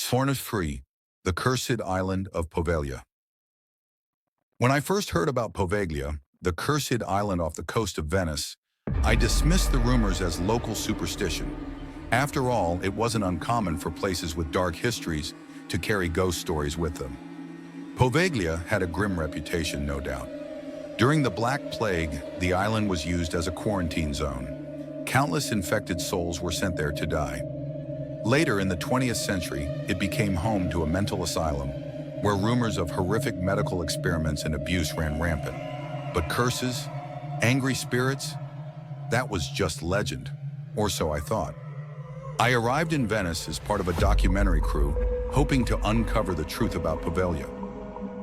Free, the cursed island of Poveglia. When I first heard about Poveglia, the cursed island off the coast of Venice, I dismissed the rumors as local superstition. After all, it wasn't uncommon for places with dark histories to carry ghost stories with them. Poveglia had a grim reputation, no doubt. During the Black Plague, the island was used as a quarantine zone. Countless infected souls were sent there to die. Later, in the 20th century, it became home to a mental asylum where rumors of horrific medical experiments and abuse ran rampant. But curses, angry spirits, that was just legend, or so I thought. I arrived in Venice as part of a documentary crew, hoping to uncover the truth about Poveglia.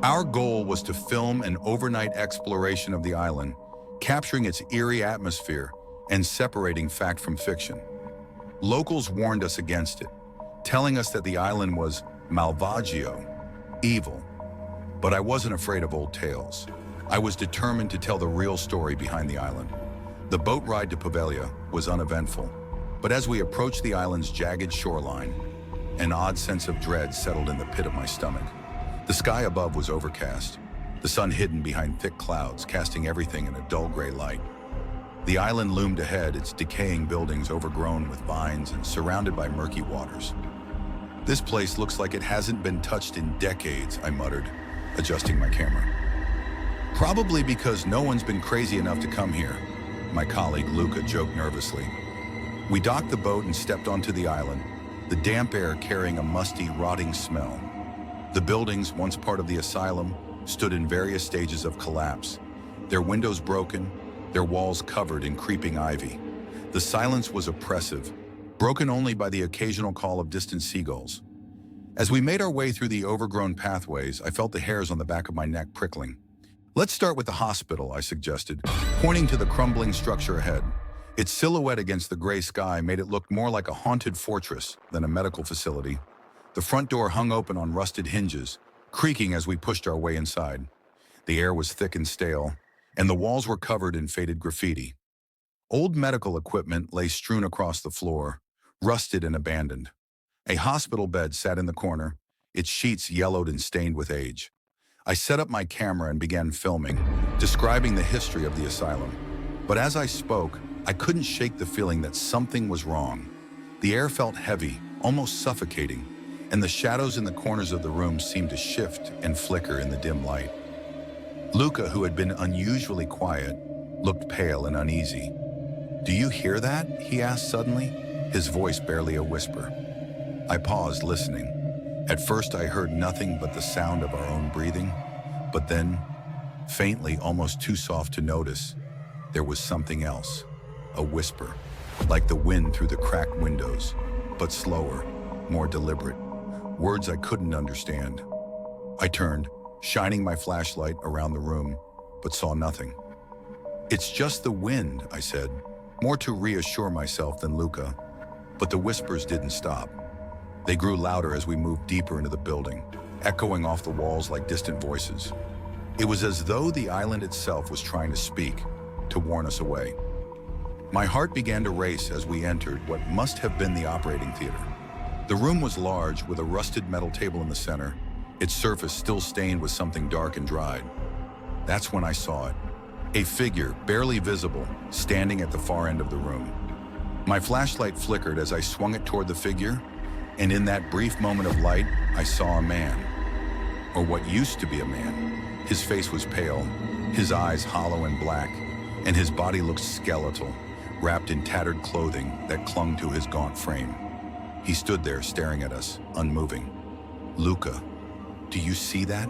Our goal was to film an overnight exploration of the island, capturing its eerie atmosphere and separating fact from fiction. Locals warned us against it, telling us that the island was malvagio, evil. But I wasn't afraid of old tales. I was determined to tell the real story behind the island. The boat ride to Poveglia was uneventful, but as we approached the island's jagged shoreline, an odd sense of dread settled in the pit of my stomach. The sky above was overcast, the sun hidden behind thick clouds, casting everything in a dull gray light. The island loomed ahead, its decaying buildings overgrown with vines and surrounded by murky waters. "This place looks like it hasn't been touched in decades," I muttered, adjusting my camera. "Probably because no one's been crazy enough to come here," my colleague Luca joked nervously. We docked the boat and stepped onto the island, the damp air carrying a musty, rotting smell. The buildings, once part of the asylum, stood in various stages of collapse, their windows broken, their walls covered in creeping ivy. The silence was oppressive, broken only by the occasional call of distant seagulls. As we made our way through the overgrown pathways, I felt the hairs on the back of my neck prickling. "Let's start with the hospital," I suggested, pointing to the crumbling structure ahead. Its silhouette against the gray sky made it look more like a haunted fortress than a medical facility. The front door hung open on rusted hinges, creaking as we pushed our way inside. The air was thick and stale, and the walls were covered in faded graffiti. Old medical equipment lay strewn across the floor, rusted and abandoned. A hospital bed sat in the corner, its sheets yellowed and stained with age. I set up my camera and began filming, describing the history of the asylum. But as I spoke, I couldn't shake the feeling that something was wrong. The air felt heavy, almost suffocating, and the shadows in the corners of the room seemed to shift and flicker in the dim light. Luca, who had been unusually quiet, looked pale and uneasy. "Do you hear that?" he asked suddenly, his voice barely a whisper. I paused, listening. At first I heard nothing but the sound of our own breathing, but then, faintly, almost too soft to notice, there was something else. A whisper, like the wind through the cracked windows, but slower, more deliberate. Words I couldn't understand. I turned, shining my flashlight around the room, but saw nothing. "It's just the wind," I said, more to reassure myself than Luca. But the whispers didn't stop. They grew louder as we moved deeper into the building, echoing off the walls like distant voices. It was as though the island itself was trying to speak, to warn us away. My heart began to race as we entered what must have been the operating theater. The room was large, with a rusted metal table in the center, its surface still stained with something dark and dried. That's when I saw it. A figure, barely visible, standing at the far end of the room. My flashlight flickered as I swung it toward the figure, and in that brief moment of light, I saw a man. Or what used to be a man. His face was pale, his eyes hollow and black, and his body looked skeletal, wrapped in tattered clothing that clung to his gaunt frame. He stood there staring at us, unmoving. "Luca, do you see that?"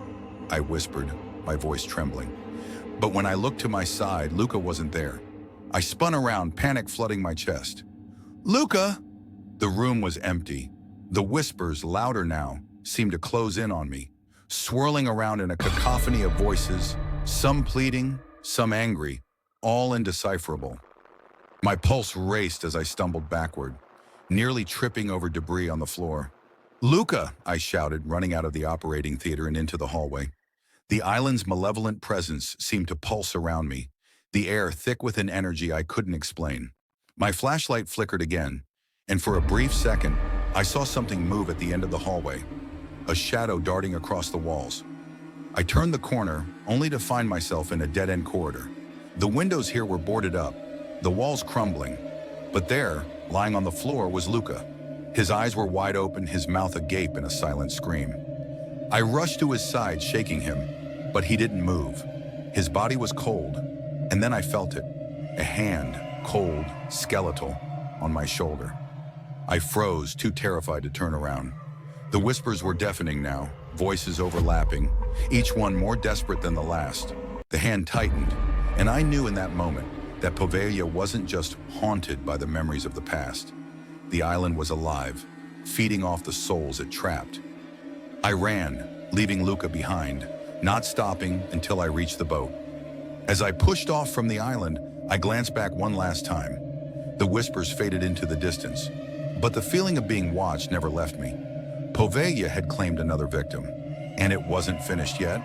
I whispered, my voice trembling. But when I looked to my side, Luca wasn't there. I spun around, panic flooding my chest. "Luca!" The room was empty. The whispers, louder now, seemed to close in on me, swirling around in a cacophony of voices, some pleading, some angry, all indecipherable. My pulse raced as I stumbled backward, nearly tripping over debris on the floor. "Luca!" I shouted, running out of the operating theater and into the hallway. The island's malevolent presence seemed to pulse around me, the air thick with an energy I couldn't explain. My flashlight flickered again, and for a brief second, I saw something move at the end of the hallway, a shadow darting across the walls. I turned the corner, only to find myself in a dead-end corridor. The windows here were boarded up, the walls crumbling, but there, lying on the floor, was Luca. His eyes were wide open, his mouth agape in a silent scream. I rushed to his side, shaking him, but he didn't move. His body was cold, and then I felt it, a hand, cold, skeletal, on my shoulder. I froze, too terrified to turn around. The whispers were deafening now, voices overlapping, each one more desperate than the last. The hand tightened, and I knew in that moment that Poveglia wasn't just haunted by the memories of the past. The island was alive, feeding off the souls it trapped. I ran, leaving Luca behind, not stopping until I reached the boat. As I pushed off from the island, I glanced back one last time. The whispers faded into the distance, but the feeling of being watched never left me. Poveglia had claimed another victim, and it wasn't finished yet.